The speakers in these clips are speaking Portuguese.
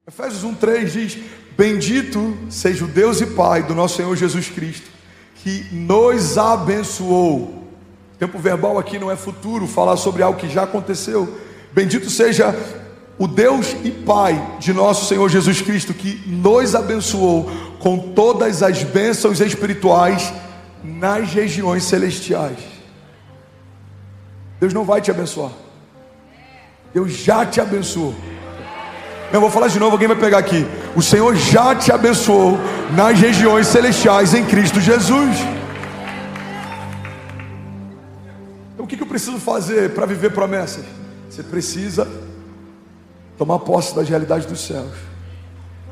Efésios 1:3 diz: bendito seja o Deus e Pai do nosso Senhor Jesus Cristo, que nos abençoou. O tempo verbal aqui não é futuro, falar sobre algo que já aconteceu. Bendito seja o Deus e Pai de nosso Senhor Jesus Cristo, que nos abençoou com todas as bênçãos espirituais nas regiões celestiais. Deus não vai te abençoar, Deus já te abençoou. Eu vou falar de novo, alguém vai pegar aqui. O Senhor já te abençoou nas regiões celestiais em Cristo Jesus. Então o que eu preciso fazer para viver promessas? Você precisa tomar posse das realidades dos céus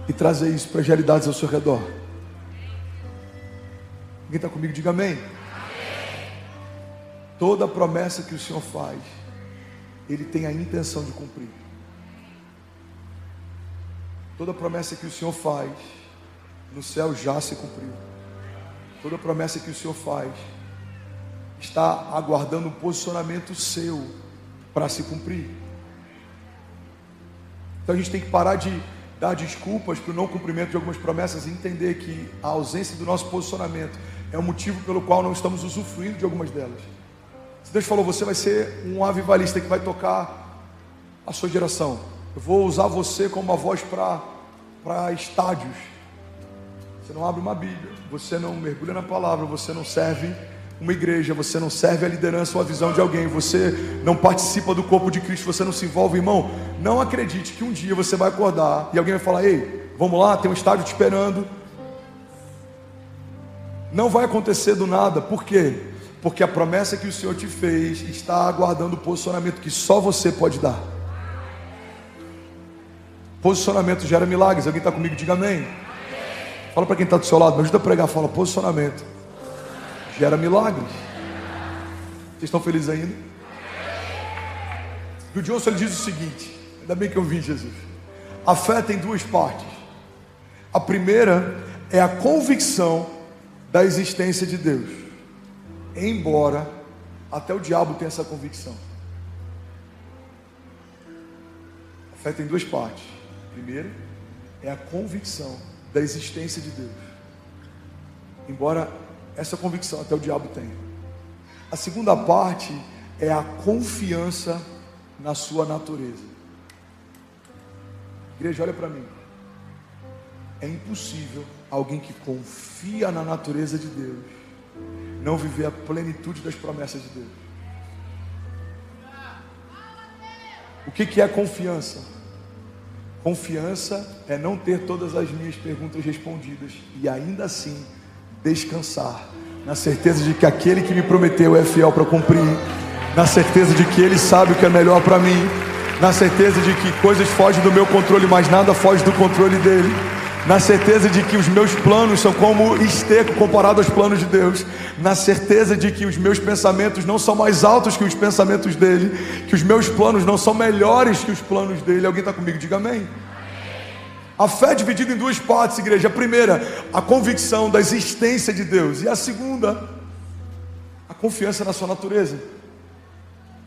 e trazer isso para as realidades ao seu redor. Alguém está comigo? Diga amém. Toda promessa que o Senhor faz, Ele tem a intenção de cumprir. Toda promessa que o Senhor faz, no céu já se cumpriu. Toda promessa que o Senhor faz, está aguardando um posicionamento seu para se cumprir. Então a gente tem que parar de dar desculpas para o não cumprimento de algumas promessas e entender que a ausência do nosso posicionamento é o motivo pelo qual não estamos usufruindo de algumas delas. Se Deus falou, você vai ser um avivalista que vai tocar a sua geração, eu vou usar você como uma voz para estádios. Você não abre uma Bíblia, você não mergulha na palavra, você não serve uma igreja, você não serve a liderança ou a visão de alguém, você não participa do corpo de Cristo, você não se envolve, irmão. Não acredite que um dia você vai acordar e alguém vai falar: ei, vamos lá, tem um estádio te esperando. Não vai acontecer do nada. Por quê? Porque a promessa que o Senhor te fez está aguardando o posicionamento que só você pode dar. Posicionamento gera milagres. Alguém está comigo? Diga amém. Fala para quem está do seu lado, me ajuda a pregar. Fala: posicionamento gera milagres. Vocês estão felizes ainda? E o Johnson ele diz o seguinte: ainda bem que eu vi Jesus. A fé tem duas partes. A primeira é a convicção da existência de Deus, embora até o diabo tenha essa convicção. A fé tem duas partes. A primeira é a convicção da existência de Deus, embora essa convicção até o diabo tenha. A segunda parte é a confiança na sua natureza. Igreja, olha para mim. É impossível alguém que confia na natureza de Deus não viver a plenitude das promessas de Deus. O que é confiança? Confiança é não ter todas as minhas perguntas respondidas e ainda assim descansar na certeza de que aquele que me prometeu é fiel para cumprir, na certeza de que Ele sabe o que é melhor para mim, na certeza de que coisas fogem do meu controle, mas nada foge do controle dEle, na certeza de que os meus planos são como esterco comparado aos planos de Deus, na certeza de que os meus pensamentos não são mais altos que os pensamentos dEle, que os meus planos não são melhores que os planos dEle. Alguém está comigo? Diga amém. A fé é dividida em duas partes, igreja. A primeira, a convicção da existência de Deus, e a segunda, a confiança na sua natureza.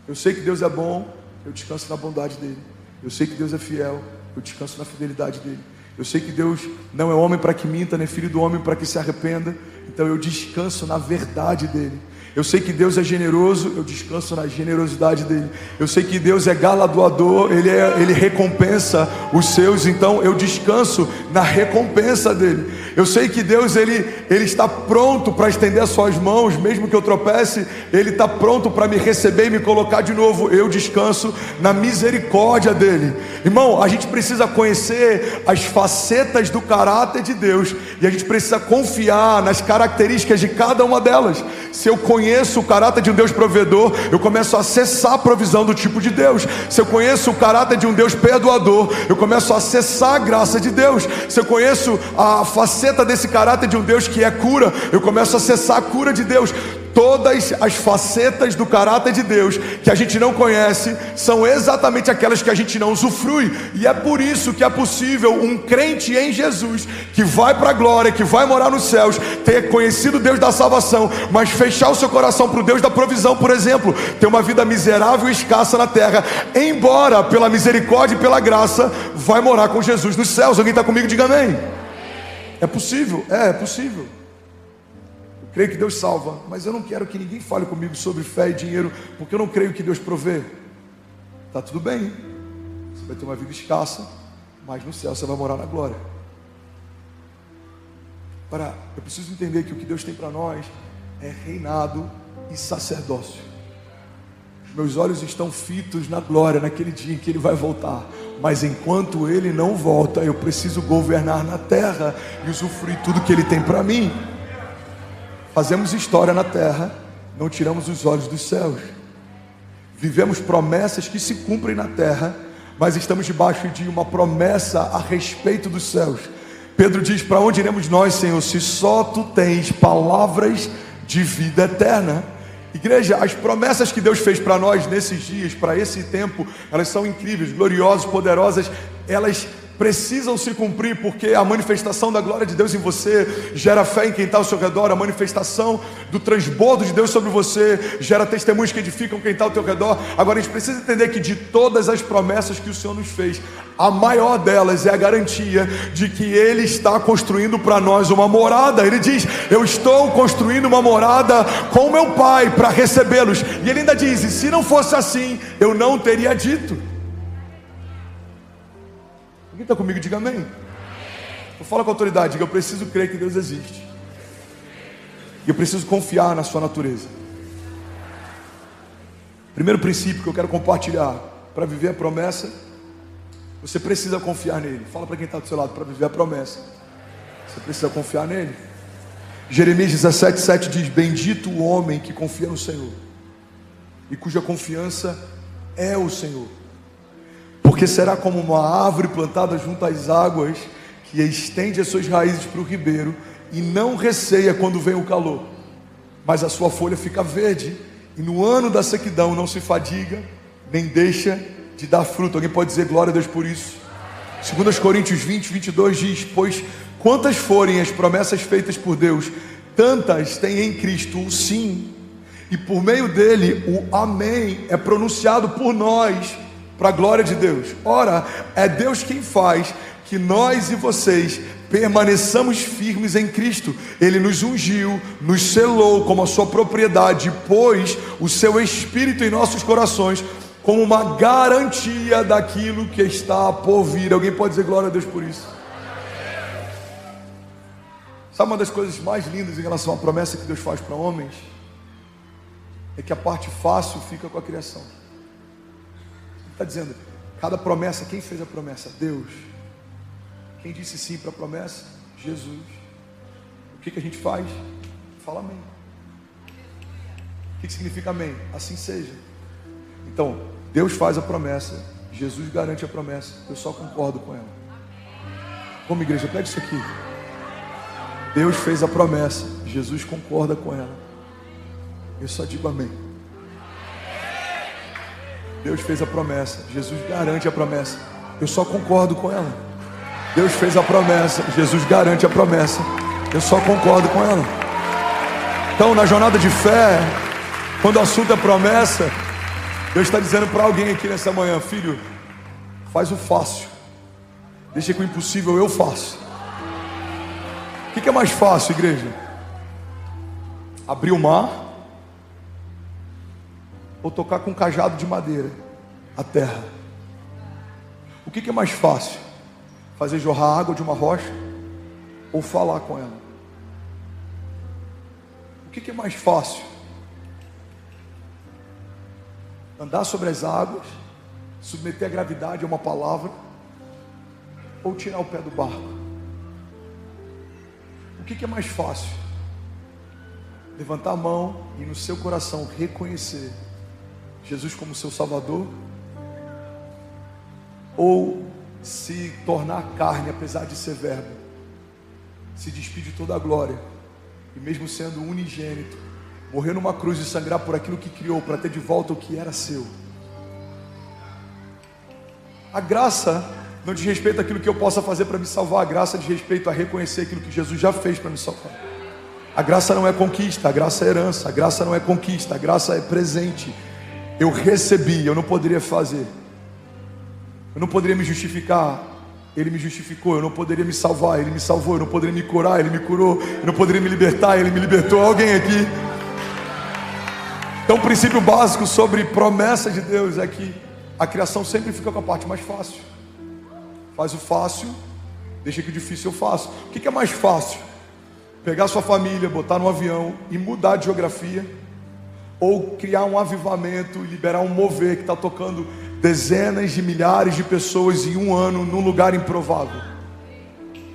Eu sei que Deus é bom, eu descanso na bondade dEle. Eu sei que Deus é fiel, eu descanso na fidelidade dEle. Eu sei que Deus não é homem para que minta, nem filho do homem para que se arrependa. Então eu descanso na verdade dEle. Eu sei que Deus é generoso, eu descanso na generosidade dEle. Eu sei que Deus é galardoador, Ele recompensa os seus, então eu descanso na recompensa dEle. Eu sei que Deus ele está pronto para estender as suas mãos, mesmo que eu tropece, Ele está pronto para me receber e me colocar de novo. Eu descanso na misericórdia dEle. Irmão, a gente precisa conhecer as facetas do caráter de Deus, e a gente precisa confiar nas características de cada uma delas. Se eu conheço o caráter de um Deus provedor, eu começo a acessar a provisão do tipo de Deus. Se eu conheço o caráter de um Deus perdoador, eu começo a acessar a graça de Deus. Se eu conheço a faceta desse caráter de um Deus que é cura, eu começo a acessar a cura de Deus. Todas as facetas do caráter de Deus que a gente não conhece são exatamente aquelas que a gente não usufrui. E é por isso que é possível um crente em Jesus, que vai para a glória, que vai morar nos céus, ter conhecido Deus da salvação, mas fechar o seu coração para o Deus da provisão, por exemplo, ter uma vida miserável e escassa na terra, embora pela misericórdia e pela graça vai morar com Jesus nos céus. Alguém está comigo? Diga amém. É possível? É possível. Creio que Deus salva, mas eu não quero que ninguém fale comigo sobre fé e dinheiro, porque eu não creio que Deus provê. Tá tudo bem, você vai ter uma vida escassa, mas no céu você vai morar na glória. Agora, eu preciso entender que o que Deus tem para nós é reinado e sacerdócio. Meus olhos estão fitos na glória, naquele dia em que Ele vai voltar. Mas enquanto Ele não volta, eu preciso governar na terra e usufruir tudo que Ele tem para mim. Fazemos história na terra, não tiramos os olhos dos céus. Vivemos promessas que se cumprem na terra, mas estamos debaixo de uma promessa a respeito dos céus. Pedro diz: para onde iremos nós, Senhor, se só Tu tens palavras de vida eterna? Igreja, as promessas que Deus fez para nós nesses dias, para esse tempo, elas são incríveis, gloriosas, poderosas. Elas precisam se cumprir, porque a manifestação da glória de Deus em você gera fé em quem está ao seu redor. A manifestação do transbordo de Deus sobre você gera testemunhos que edificam quem está ao teu redor. Agora a gente precisa entender que de todas as promessas que o Senhor nos fez, a maior delas é a garantia de que Ele está construindo para nós uma morada. Ele diz: eu estou construindo uma morada com meu Pai para recebê-los. E Ele ainda diz: e se não fosse assim, eu não teria dito. Alguém está comigo? Diga amém. Eu falo com autoridade, diga: eu preciso crer que Deus existe, e eu preciso confiar na sua natureza. Primeiro princípio que eu quero compartilhar: para viver a promessa, você precisa confiar nele. Fala para quem está do seu lado: para viver a promessa, você precisa confiar nele. Jeremias 17:7 diz: bendito o homem que confia no Senhor e cuja confiança é o Senhor, porque será como uma árvore plantada junto às águas, que estende as suas raízes para o ribeiro, e não receia quando vem o calor, mas a sua folha fica verde, e no ano da sequidão não se fadiga, nem deixa de dar fruto. Alguém pode dizer glória a Deus por isso? 2 Coríntios 20:22 diz: pois quantas forem as promessas feitas por Deus, tantas tem em Cristo o sim, e por meio dele o amém é pronunciado por nós, para a glória de Deus. Ora, é Deus quem faz que nós e vocês permaneçamos firmes em Cristo. Ele nos ungiu, nos selou como a sua propriedade, pôs o seu Espírito em nossos corações como uma garantia daquilo que está por vir. Alguém pode dizer glória a Deus por isso? Sabe uma das coisas mais lindas em relação à promessa que Deus faz para homens? É que a parte fácil fica com a criação. Está dizendo, cada promessa, quem fez a promessa? Deus. Quem disse sim para a promessa? Jesus. O que a gente faz? Fala amém. O que significa amém? Assim seja. Então, Deus faz a promessa, Jesus garante a promessa, eu só concordo com ela. Como igreja, pega isso aqui. Deus fez a promessa, Jesus concorda com ela, eu só digo amém. Deus fez a promessa, Jesus garante a promessa, eu só concordo com ela. Deus fez a promessa, Jesus garante a promessa, eu só concordo com ela. Então, na jornada de fé, quando o assunto é promessa, Deus está dizendo para alguém aqui nessa manhã: filho, faz o fácil, deixa que o impossível eu faço. O que é mais fácil, igreja? Abrir o mar ou tocar com um cajado de madeira a terra? O que é mais fácil? Fazer jorrar água de uma rocha ou falar com ela? O que é mais fácil? Andar sobre as águas, submeter a gravidade a uma palavra, ou tirar o pé do barco? O que é mais fácil? Levantar a mão e no seu coração reconhecer Jesus como seu Salvador, ou se tornar carne, apesar de ser verbo, se despir de toda a glória, e mesmo sendo unigênito, morrer numa cruz e sangrar por aquilo que criou, para ter de volta o que era seu. A graça não diz respeito àquilo que eu possa fazer para me salvar, a graça diz respeito a reconhecer aquilo que Jesus já fez para me salvar. A graça não é conquista, a graça é herança, a graça não é conquista, a graça é presente. Eu recebi, eu não poderia fazer, eu não poderia me justificar, Ele me justificou. Eu não poderia me salvar, Ele me salvou. Eu não poderia me curar, Ele me curou. Eu não poderia me libertar, Ele me libertou. Alguém aqui? Então o princípio básico sobre promessa de Deus é que a criação sempre fica com a parte mais fácil. Faz o fácil, deixa que o difícil eu faço. O que é mais fácil? Pegar sua família, botar no avião e mudar de geografia, ou criar um avivamento e liberar um mover que está tocando dezenas de milhares de pessoas em um ano num lugar improvável.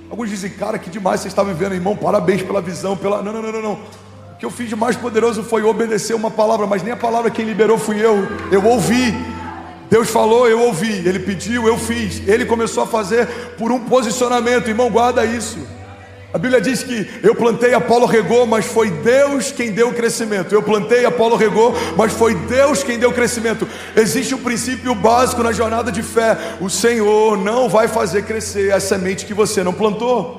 Alguns dizem, cara, que demais você está vivendo, irmão, parabéns pela visão, pela... Não. O que eu fiz de mais poderoso foi obedecer uma palavra, mas nem a palavra quem liberou fui eu ouvi. Deus falou, eu ouvi. Ele pediu, eu fiz. Ele começou a fazer por um posicionamento. Irmão, guarda isso. A Bíblia diz que eu plantei, Apolo regou, mas foi Deus quem deu o crescimento. Eu plantei, Apolo regou, mas foi Deus quem deu o crescimento. Existe um princípio básico na jornada de fé: o Senhor não vai fazer crescer a semente que você não plantou.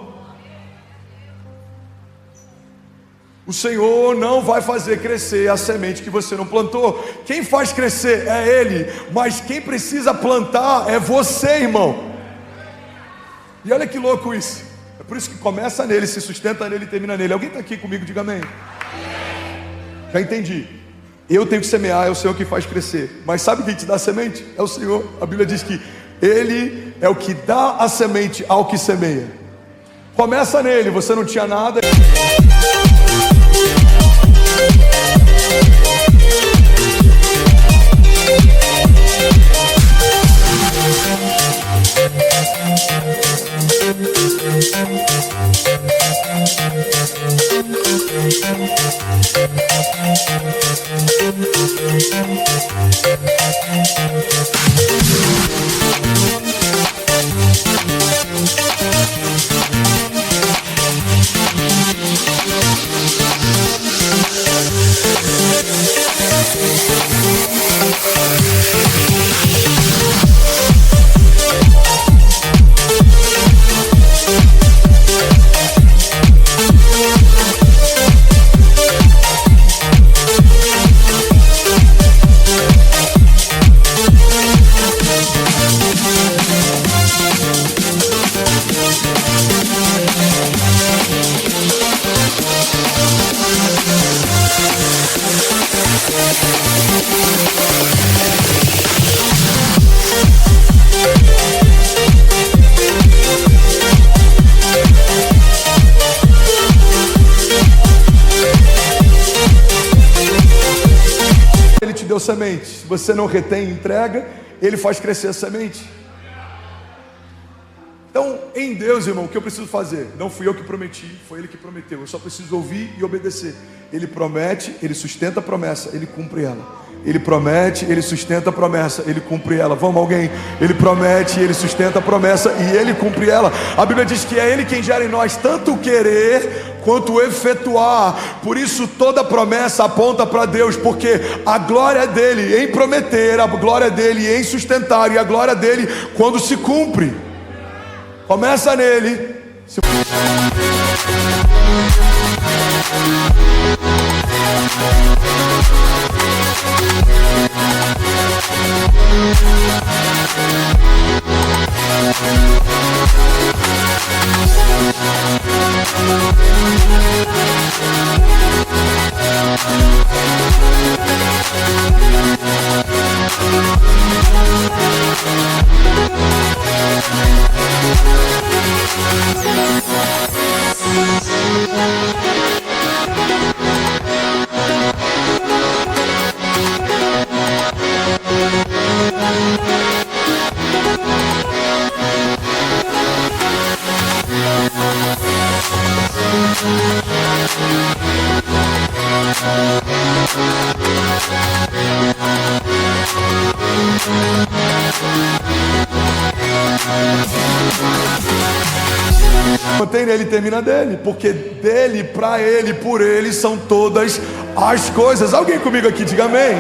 O Senhor não vai fazer crescer a semente que você não plantou. Quem faz crescer é Ele, mas quem precisa plantar é você, irmão. E olha que louco isso. É por isso que começa nele, se sustenta nele e termina nele. Alguém está aqui comigo? Diga amém. Já entendi. Eu tenho que semear, é o Senhor que faz crescer. Mas sabe quem te dá a semente? É o Senhor. A Bíblia diz que Ele é o que dá a semente ao que semeia. Começa nele, você não tinha nada. Ele te deu semente. Se você não retém e entrega, Ele faz crescer a semente. Então, em Deus, irmão, o que eu preciso fazer? Não fui eu que prometi, foi Ele que prometeu. Eu só preciso ouvir e obedecer. Ele promete, Ele sustenta a promessa, Ele cumpre ela. Ele promete, Ele sustenta a promessa, Ele cumpre ela. Vamos, alguém? Ele promete, Ele sustenta a promessa e Ele cumpre ela. A Bíblia diz que é Ele quem gera em nós tanto o querer quanto o efetuar. Por isso toda promessa aponta para Deus, porque a glória dele em prometer, a glória dele em sustentar e a glória dele quando se cumpre. Começa nele. Mantém nele e termina dele, porque dele, pra ele, por ele são todas as coisas. Alguém comigo aqui, diga amém.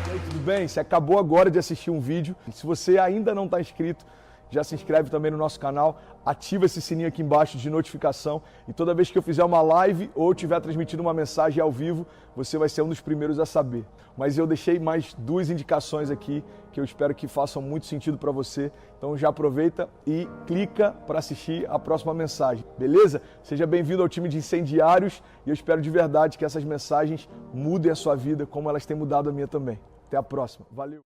E aí, tudo bem? Você acabou agora de assistir um vídeo. Se você ainda não está inscrito, já se inscreve também no nosso canal, ativa esse sininho aqui embaixo de notificação e toda vez que eu fizer uma live ou estiver transmitindo uma mensagem ao vivo, você vai ser um dos primeiros a saber. Mas eu deixei mais 2 indicações aqui que eu espero que façam muito sentido para você. Então já aproveita e clica para assistir a próxima mensagem, beleza? Seja bem-vindo ao time de incendiários e eu espero de verdade que essas mensagens mudem a sua vida como elas têm mudado a minha também. Até a próxima. Valeu!